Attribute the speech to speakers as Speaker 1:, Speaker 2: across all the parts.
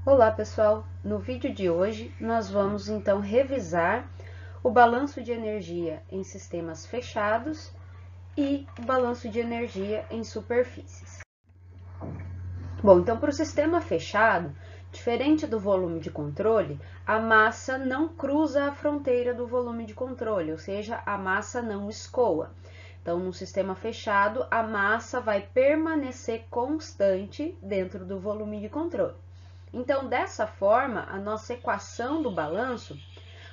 Speaker 1: Olá pessoal, no vídeo de hoje nós vamos então revisar o balanço de energia em sistemas fechados e o balanço de energia em superfícies. Bom, então para o sistema fechado, diferente do volume de controle, a massa não cruza a fronteira do volume de controle, ou seja, a massa não escoa. Então, no sistema fechado, a massa vai permanecer constante dentro do volume de controle. Então, dessa forma, a nossa equação do balanço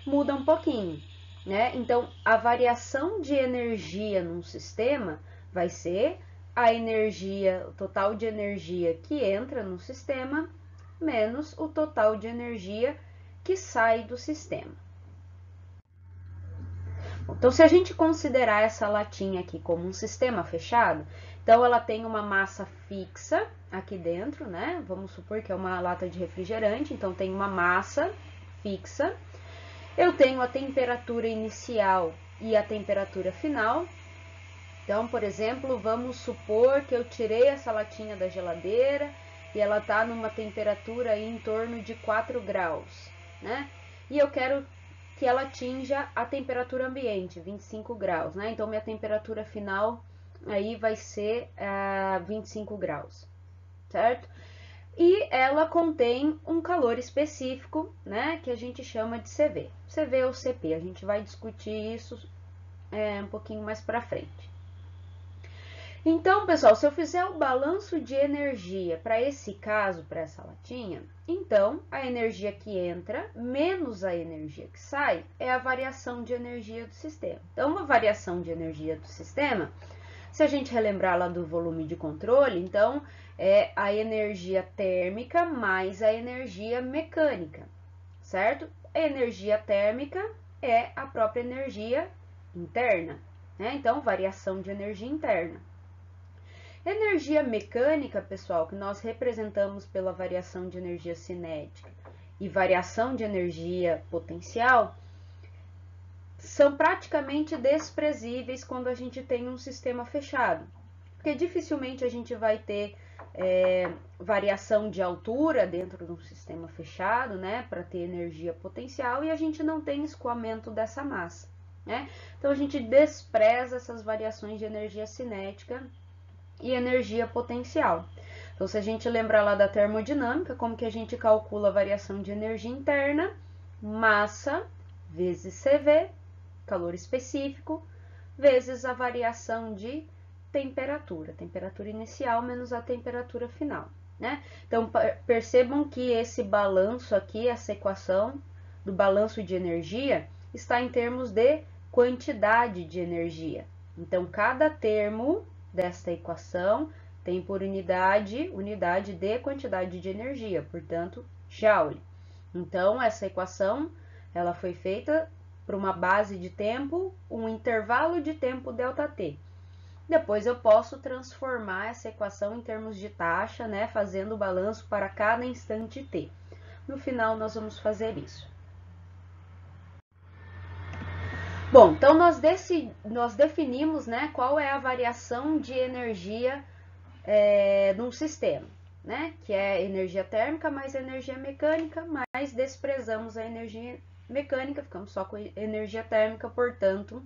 Speaker 1: muda um pouquinho, né? Então, a variação de energia num sistema vai ser a energia, o total de energia que entra no sistema, menos o total de energia que sai do sistema. Então, se a gente considerar essa latinha aqui como um sistema fechado, então ela tem uma massa fixa aqui dentro, né? Vamos supor que é uma lata de refrigerante, então tem uma massa fixa. Eu tenho a temperatura inicial e a temperatura final. Então, por exemplo, vamos supor que eu tirei essa latinha da geladeira e ela está numa temperatura aí em torno de 4 graus, né? E eu quero que ela atinja a temperatura ambiente, 25 graus, né? Então, minha temperatura final aí vai ser 25 graus, certo? E ela contém um calor específico, né? Que a gente chama de CV. CV ou CP, a gente vai discutir isso um pouquinho mais para frente. Então, pessoal, se eu fizer o balanço de energia para esse caso, para essa latinha, então a energia que entra menos a energia que sai é a variação de energia do sistema. Então, uma variação de energia do sistema, se a gente relembrar lá do volume de controle, então é a energia térmica mais a energia mecânica, certo? A energia térmica é a própria energia interna, né? Então, variação de energia interna. Energia mecânica, pessoal, que nós representamos pela variação de energia cinética e variação de energia potencial, são praticamente desprezíveis quando a gente tem um sistema fechado, porque dificilmente a gente vai ter variação de altura dentro de um sistema fechado, né, para ter energia potencial, e a gente não tem escoamento dessa massa, né? Então a gente despreza essas variações de energia cinética e energia potencial. Então, se a gente lembrar lá da termodinâmica, como que a gente calcula a variação de energia interna? Massa vezes CV, calor específico, vezes a variação de temperatura, temperatura inicial menos a temperatura final, né? Então, percebam que esse balanço aqui, essa equação do balanço de energia, está em termos de quantidade de energia. Então, cada termo desta equação tem por unidade de quantidade de energia, portanto, Joule. Então, essa equação, ela foi feita para uma base de tempo, um intervalo de tempo ΔT. Depois eu posso transformar essa equação em termos de taxa, né, fazendo o balanço para cada instante t. No final, nós vamos fazer isso. Bom, então nós definimos, né, qual é a variação de energia num sistema, né, que é energia térmica mais energia mecânica, mas desprezamos a energia mecânica, ficamos só com energia térmica, portanto,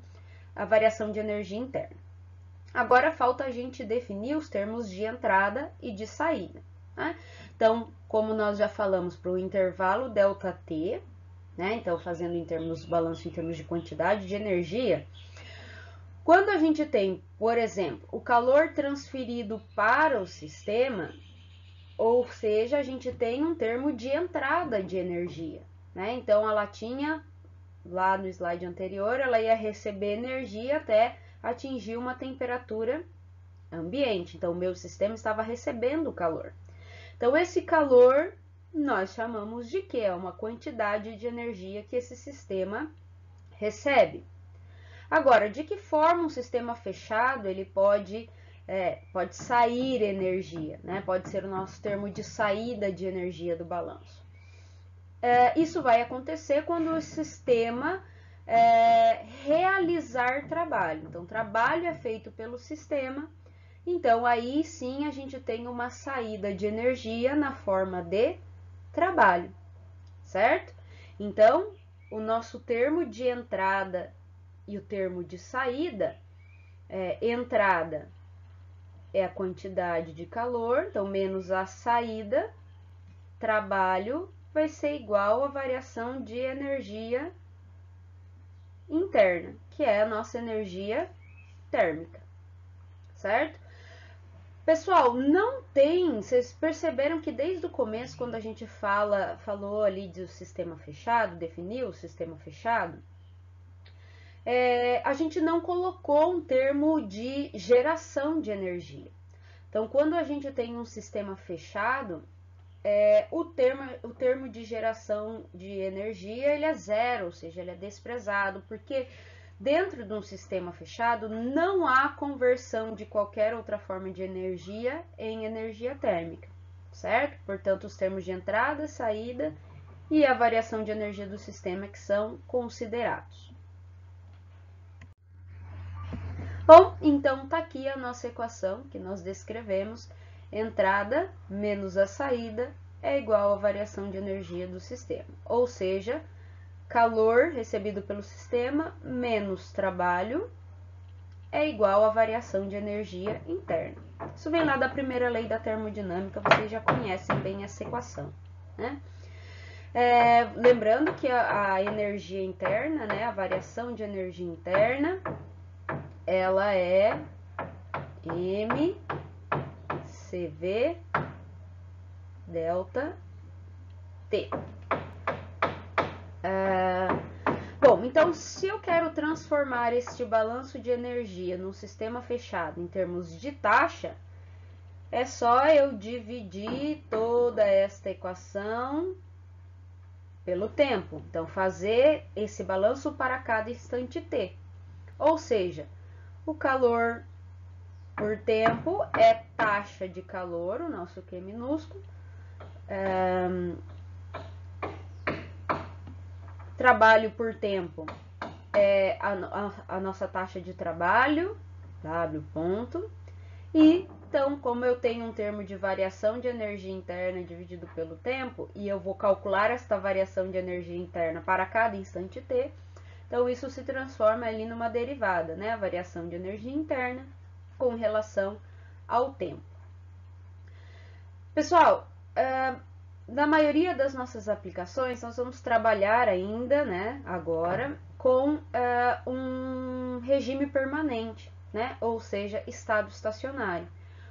Speaker 1: a variação de energia interna. Agora falta a gente definir os termos de entrada e de saída, né? Então, como nós já falamos para o intervalo ΔT, né? Então, fazendo em termos balanço em termos de quantidade de energia, quando a gente tem, por exemplo, o calor transferido para o sistema, ou seja, a gente tem um termo de entrada de energia, né? Então, a latinha, lá no slide anterior, ela ia receber energia até atingir uma temperatura ambiente. Então, o meu sistema estava recebendo calor. Então, esse calor nós chamamos de quê? É uma quantidade de energia que esse sistema recebe. Agora, de que forma um sistema fechado ele pode sair energia, né? Pode ser o nosso termo de saída de energia do balanço. Isso vai acontecer quando o sistema realizar trabalho. Então, trabalho é feito pelo sistema. Então, aí sim a gente tem uma saída de energia na forma de trabalho, certo? Então, o nosso termo de entrada e o termo de saída, entrada é a quantidade de calor, então menos a saída, trabalho vai ser igual à variação de energia interna, que é a nossa energia térmica, certo? Pessoal, não tem, vocês perceberam que desde o começo, quando a gente falou ali do sistema fechado, definiu o sistema fechado, a gente não colocou um termo de geração de energia. Então, quando a gente tem um sistema fechado, o termo de geração de energia ele é zero, ou seja, ele é desprezado, porque dentro de um sistema fechado não há conversão de qualquer outra forma de energia em energia térmica, certo? Portanto, os termos de entrada, saída e a variação de energia do sistema que são considerados. Bom, então tá aqui a nossa equação que nós descrevemos. Entrada menos a saída é igual à variação de energia do sistema. Ou seja, calor recebido pelo sistema menos trabalho é igual à variação de energia interna. Isso vem lá da primeira lei da termodinâmica, vocês já conhecem bem essa equação, né? Lembrando que a energia interna, né, a variação de energia interna, ela é mCv delta T. Bom, então se eu quero transformar este balanço de energia num sistema fechado em termos de taxa, é só eu dividir toda esta equação pelo tempo. Então, fazer esse balanço para cada instante t. Ou seja, o calor por tempo é taxa de calor, o nosso Q minúsculo. Trabalho por tempo é a nossa taxa de trabalho, W ponto. E, então, como eu tenho um termo de variação de energia interna dividido pelo tempo, e eu vou calcular esta variação de energia interna para cada instante t, então isso se transforma ali numa derivada, né? A variação de energia interna com relação ao tempo. Pessoal, na maioria das nossas aplicações, nós vamos trabalhar ainda, né, agora, com um regime permanente, né, ou seja, estado estacionário.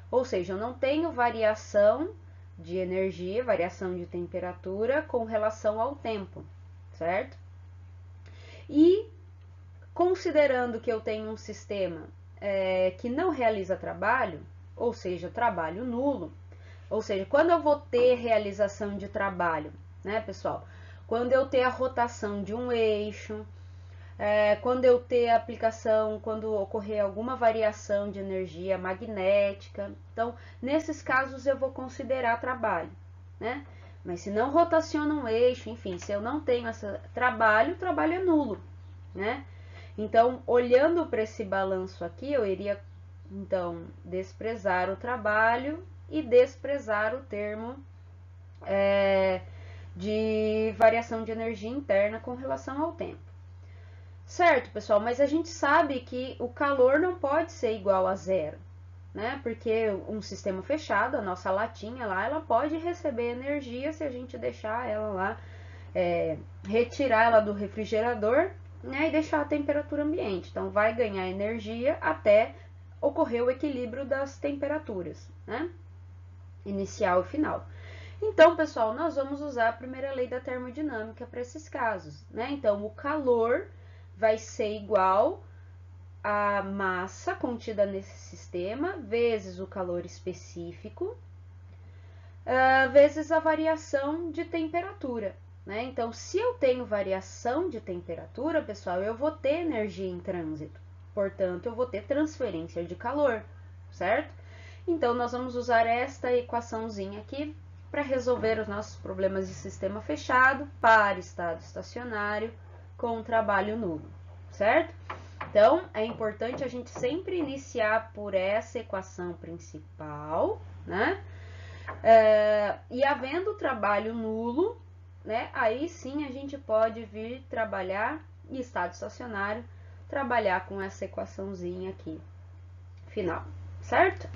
Speaker 1: Ou seja, eu não tenho variação de energia, variação de temperatura com relação ao tempo, certo? E considerando que eu tenho um sistema que não realiza trabalho, ou seja, trabalho nulo, ou seja, quando eu vou ter realização de trabalho, né, pessoal? Quando eu ter a rotação de um eixo, quando eu ter a aplicação, quando ocorrer alguma variação de energia magnética. Então, nesses casos eu vou considerar trabalho, né? Mas se não rotaciona um eixo, enfim, se eu não tenho esse trabalho, o trabalho é nulo, né? Então, olhando para esse balanço aqui, eu iria, então, desprezar o trabalho e desprezar o termo de variação de energia interna com relação ao tempo. Certo, pessoal, mas a gente sabe que o calor não pode ser igual a zero, né? Porque um sistema fechado, a nossa latinha lá, ela pode receber energia se a gente deixar ela lá, retirar ela do refrigerador, né, e deixar a temperatura ambiente. Então, vai ganhar energia até ocorrer o equilíbrio das temperaturas, né? Inicial e final. Então, pessoal, nós vamos usar a primeira lei da termodinâmica para esses casos, né? Então, o calor vai ser igual à massa contida nesse sistema, vezes o calor específico, vezes a variação de temperatura, né? Então, se eu tenho variação de temperatura, pessoal, eu vou ter energia em trânsito, portanto, eu vou ter transferência de calor, certo? Então, nós vamos usar esta equaçãozinha aqui para resolver os nossos problemas de sistema fechado para estado estacionário com trabalho nulo, certo? Então, é importante a gente sempre iniciar por essa equação principal, né? E havendo trabalho nulo, né, aí sim a gente pode vir trabalhar em estado estacionário, trabalhar com essa equaçãozinha aqui, final, certo?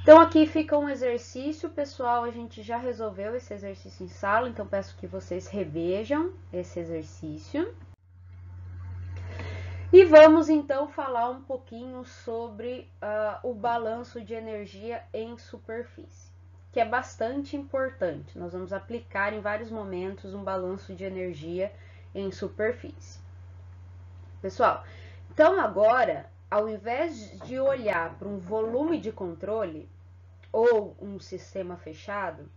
Speaker 1: Então, aqui fica um exercício, pessoal, a gente já resolveu esse exercício em sala, então peço que vocês revejam esse exercício. E vamos, então, falar um pouquinho sobre o balanço de energia em superfície, que é bastante importante. Nós vamos aplicar em vários momentos um balanço de energia em superfície. Pessoal, então agora, ao invés de olhar para um volume de controle, ou um sistema fechado,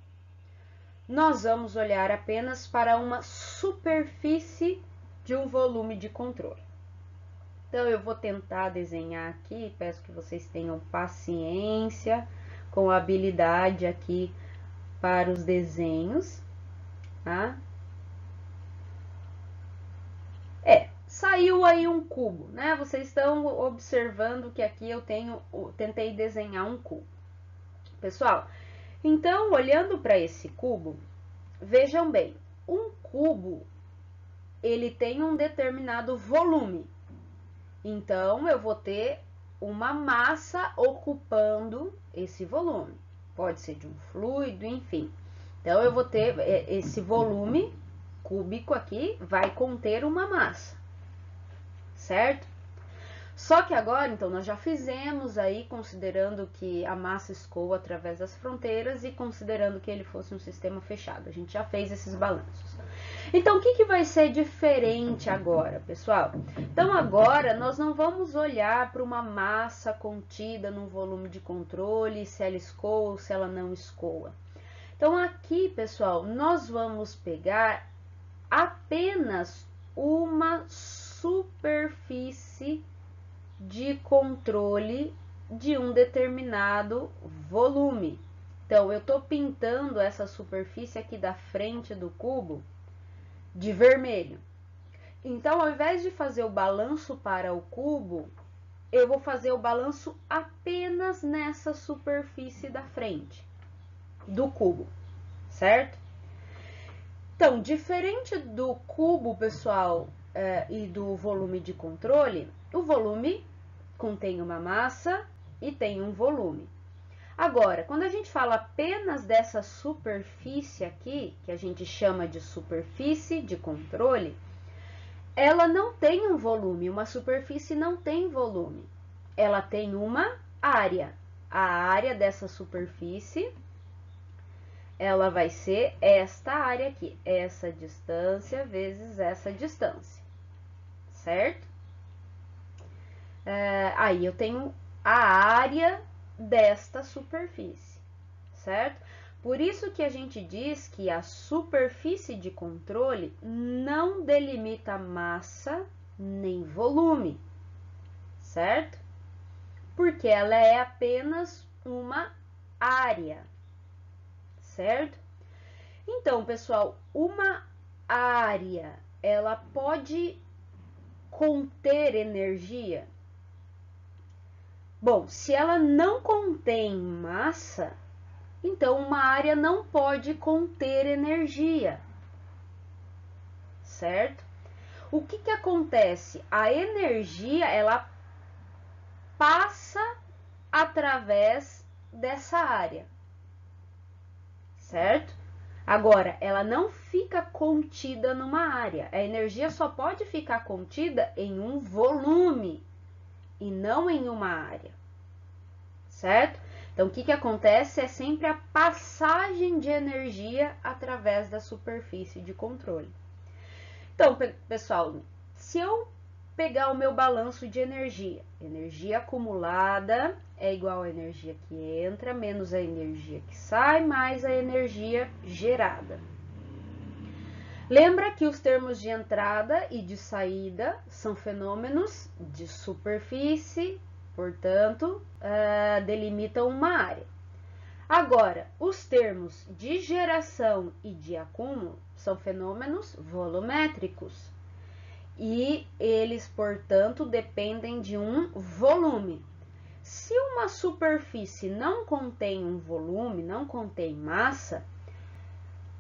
Speaker 1: nós vamos olhar apenas para uma superfície de um volume de controle. Então, eu vou tentar desenhar aqui, peço que vocês tenham paciência com a habilidade aqui para os desenhos, tá? Saiu aí um cubo, né? Vocês estão observando que aqui eu tentei desenhar um cubo. Pessoal, então, olhando para esse cubo, vejam bem, um cubo, ele tem um determinado volume. Então, eu vou ter uma massa ocupando esse volume. Pode ser de um fluido, enfim. Então, eu vou ter esse volume cúbico aqui, vai conter uma massa, certo? Só que agora, então, nós já fizemos aí, considerando que a massa escoa através das fronteiras e considerando que ele fosse um sistema fechado. A gente já fez esses balanços. Então, o que vai ser diferente agora, pessoal? Então, agora, nós não vamos olhar para uma massa contida num volume de controle, se ela escoa ou se ela não escoa. Então, aqui, pessoal, nós vamos pegar apenas uma superfície de controle de um determinado volume. Então, eu estou pintando essa superfície aqui da frente do cubo de vermelho. Então, ao invés de fazer o balanço para o cubo, eu vou fazer o balanço apenas nessa superfície da frente do cubo, certo? Então, diferente do cubo, pessoal, e do volume de controle, o volume contém uma massa e tem um volume. Agora, quando a gente fala apenas dessa superfície aqui, que a gente chama de superfície de controle, ela não tem um volume, uma superfície não tem volume, ela tem uma área. A área dessa superfície, ela vai ser esta área aqui, essa distância vezes essa distância, certo? Aí eu tenho a área desta superfície, certo? Por isso que a gente diz que a superfície de controle não delimita massa nem volume, certo? Porque ela é apenas uma área, certo? Então, pessoal, uma área, ela pode conter energia? Bom, se ela não contém massa, então uma área não pode conter energia, certo? O que acontece? A energia, ela passa através dessa área, certo? Agora, ela não fica contida numa área. A energia só pode ficar contida em um volume e não em uma área, certo? Então, o que acontece é sempre a passagem de energia através da superfície de controle. Então, pessoal, se eu pegar o meu balanço de energia, energia acumulada é igual a energia que entra, menos a energia que sai, mais a energia gerada. Lembra que os termos de entrada e de saída são fenômenos de superfície, portanto, delimitam uma área. Agora, os termos de geração e de acúmulo são fenômenos volumétricos e eles, portanto, dependem de um volume. Se uma superfície não contém um volume, não contém massa,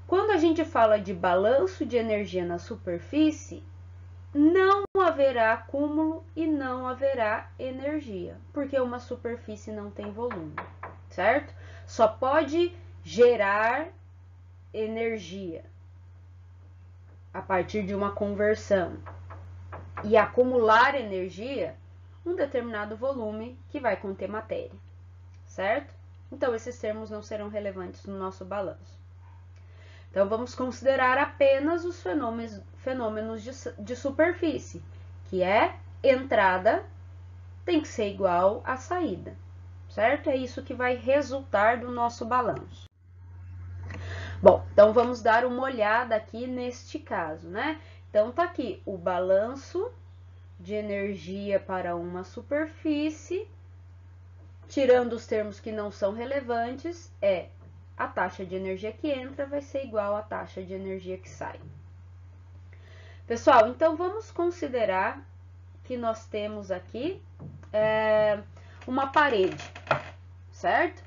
Speaker 1: quando a gente fala de balanço de energia na superfície, não haverá acúmulo e não haverá energia, porque uma superfície não tem volume, certo? Só pode gerar energia a partir de uma conversão e acumular energia um determinado volume que vai conter matéria, certo? Então, esses termos não serão relevantes no nosso balanço. Então, vamos considerar apenas os fenômenos de superfície, que é entrada tem que ser igual à saída, certo? É isso que vai resultar do nosso balanço. Bom, então vamos dar uma olhada aqui neste caso, né? Então, tá aqui o balanço de energia para uma superfície, tirando os termos que não são relevantes, é a taxa de energia que entra vai ser igual à taxa de energia que sai. Pessoal, então vamos considerar que nós temos aqui uma parede, certo?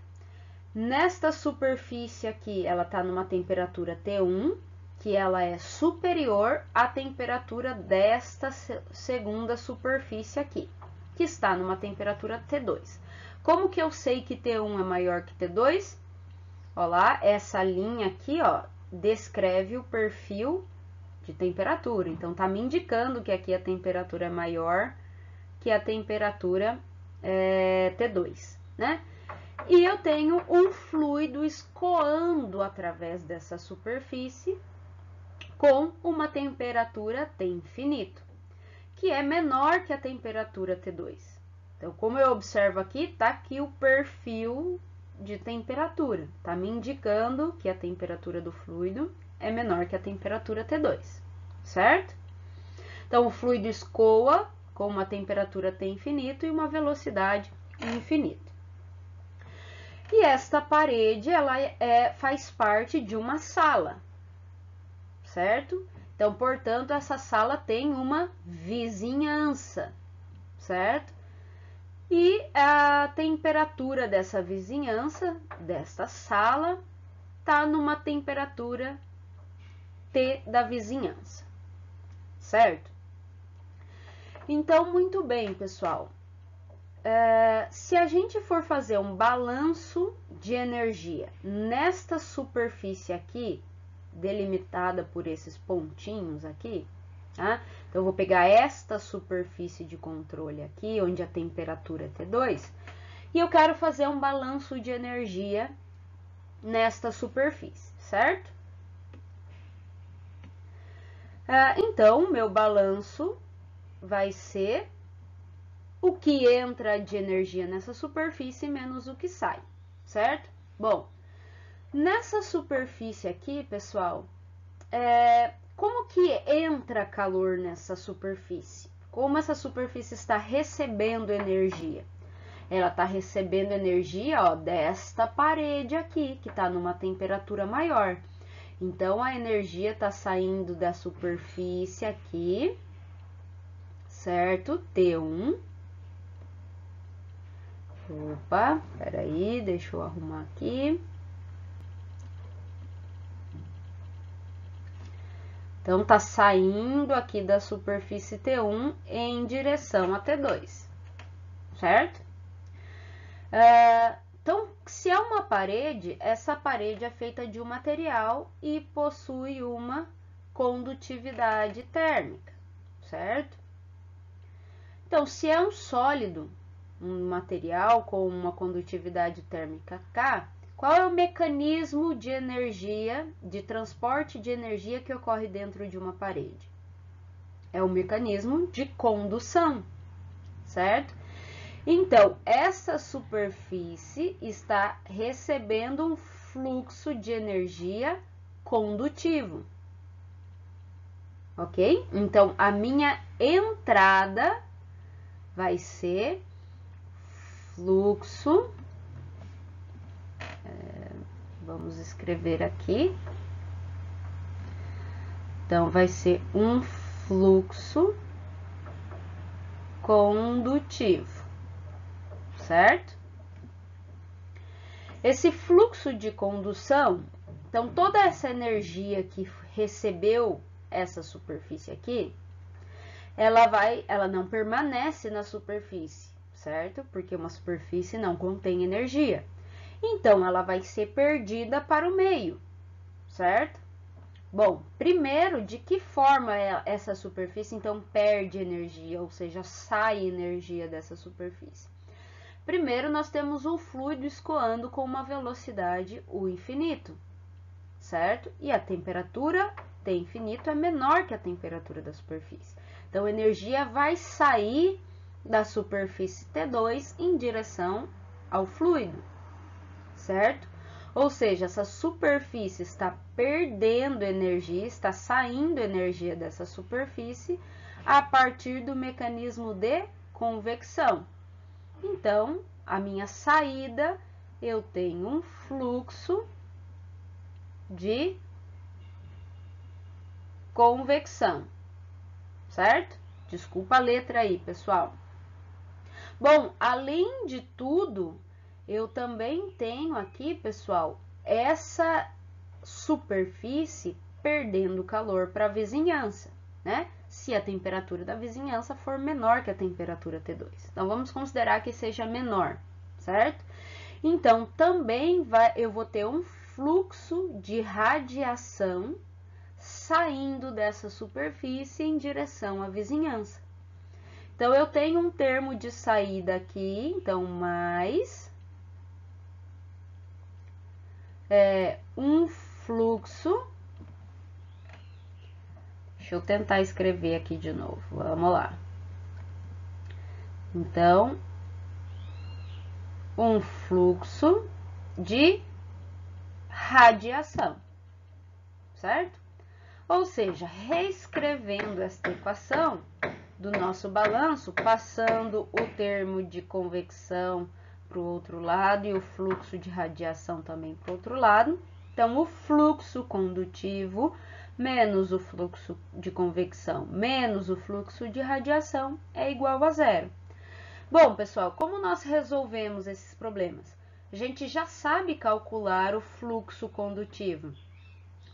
Speaker 1: Nesta superfície aqui, ela está numa temperatura T1, que ela é superior à temperatura desta segunda superfície aqui, que está numa temperatura T2. Como que eu sei que T1 é maior que T2? Olha lá, essa linha aqui, ó, descreve o perfil de temperatura. Então, tá me indicando que aqui a temperatura é maior que a temperatura T2, né? E eu tenho um fluido escoando através dessa superfície com uma temperatura T infinito, que é menor que a temperatura T2. Então, como eu observo aqui, tá aqui o perfil de temperatura, tá me indicando que a temperatura do fluido é menor que a temperatura T2, certo? Então, o fluido escoa com uma temperatura T infinito e uma velocidade infinita. E esta parede, ela faz parte de uma sala, certo? Então, portanto, essa sala tem uma vizinhança, certo? E a temperatura dessa vizinhança, desta sala, tá numa temperatura T da vizinhança, certo? Então, muito bem, pessoal. Se a gente for fazer um balanço de energia nesta superfície aqui, delimitada por esses pontinhos aqui, tá? Então, eu vou pegar esta superfície de controle aqui, onde a temperatura é T2, e eu quero fazer um balanço de energia nesta superfície, certo? Então, meu balanço vai ser o que entra de energia nessa superfície menos o que sai, certo? Bom, nessa superfície aqui, pessoal, como que entra calor nessa superfície? Como essa superfície está recebendo energia? Ela está recebendo energia, ó, desta parede aqui, que está numa temperatura maior. Então, a energia está saindo da superfície aqui, certo? T1. Opa, peraí, deixa eu arrumar aqui. Então, tá saindo aqui da superfície T1 em direção a T2, certo? Então, se é uma parede, essa parede é feita de um material e possui uma condutividade térmica, certo? Então, se é um sólido, um material com uma condutividade térmica K, qual é o mecanismo de energia, de transporte de energia que ocorre dentro de uma parede? É o mecanismo de condução, certo? Então, essa superfície está recebendo um fluxo de energia condutivo, ok? Então, a minha entrada vai ser fluxo, vamos escrever aqui, então vai ser um fluxo condutivo, certo? Esse fluxo de condução, então toda essa energia que recebeu essa superfície aqui, ela não permanece na superfície, certo? Porque uma superfície não contém energia. Então, ela vai ser perdida para o meio, certo? Bom, primeiro, de que forma essa superfície, então, perde energia, ou seja, sai energia dessa superfície? Primeiro, nós temos o fluido escoando com uma velocidade U infinito, certo? E a temperatura T infinito é menor que a temperatura da superfície. Então, a energia vai sair da superfície T2 em direção ao fluido, certo? Ou seja, essa superfície está perdendo energia, está saindo energia dessa superfície a partir do mecanismo de convecção. Então, a minha saída, eu tenho um fluxo de convecção, certo? Desculpa a letra aí, pessoal. Bom, além de tudo, eu também tenho aqui, pessoal, essa superfície perdendo calor para a vizinhança, né? Se a temperatura da vizinhança for menor que a temperatura T2. Então, vamos considerar que seja menor, certo? Então, também eu vou ter um fluxo de radiação saindo dessa superfície em direção à vizinhança. Então, eu tenho um termo de saída aqui, então, mais um fluxo. Deixa eu tentar escrever aqui de novo, vamos lá. Então, um fluxo de radiação, certo? Ou seja, reescrevendo esta equação do nosso balanço, passando o termo de convecção para o outro lado e o fluxo de radiação também para o outro lado. Então, o fluxo condutivo menos o fluxo de convecção menos o fluxo de radiação é igual a zero. Bom, pessoal, como nós resolvemos esses problemas? A gente já sabe calcular o fluxo condutivo,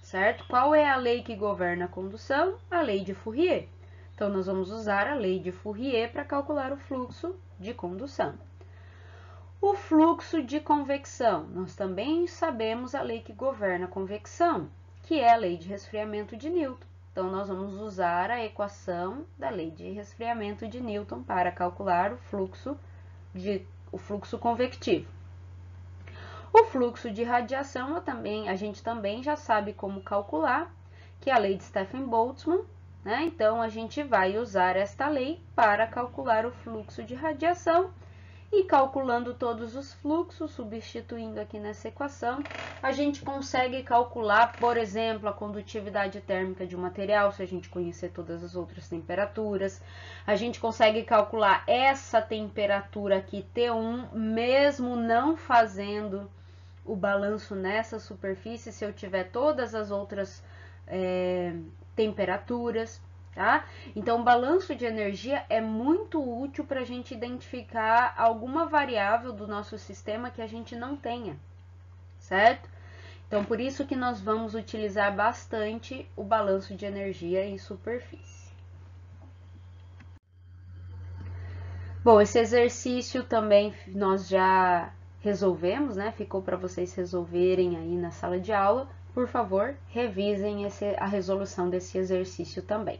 Speaker 1: certo? Qual é a lei que governa a condução? A lei de Fourier. Então, nós vamos usar a lei de Fourier para calcular o fluxo de condução. O fluxo de convecção, nós também sabemos a lei que governa a convecção, que é a lei de resfriamento de Newton. Então, nós vamos usar a equação da lei de resfriamento de Newton para calcular o fluxo convectivo. O fluxo de radiação, a gente também já sabe como calcular, que é a lei de Stefan-Boltzmann, né? Então, a gente vai usar esta lei para calcular o fluxo de radiação e calculando todos os fluxos, substituindo aqui nessa equação, a gente consegue calcular, por exemplo, a condutividade térmica de um material, se a gente conhecer todas as outras temperaturas. A gente consegue calcular essa temperatura aqui, T1, mesmo não fazendo o balanço nessa superfície, se eu tiver todas as outras temperaturas, tá? Então, o balanço de energia é muito útil para a gente identificar alguma variável do nosso sistema que a gente não tenha, certo? Então, por isso que nós vamos utilizar bastante o balanço de energia em superfície. Bom, esse exercício também nós já resolvemos, né? Ficou para vocês resolverem aí na sala de aula. Por favor, revisem a resolução desse exercício também.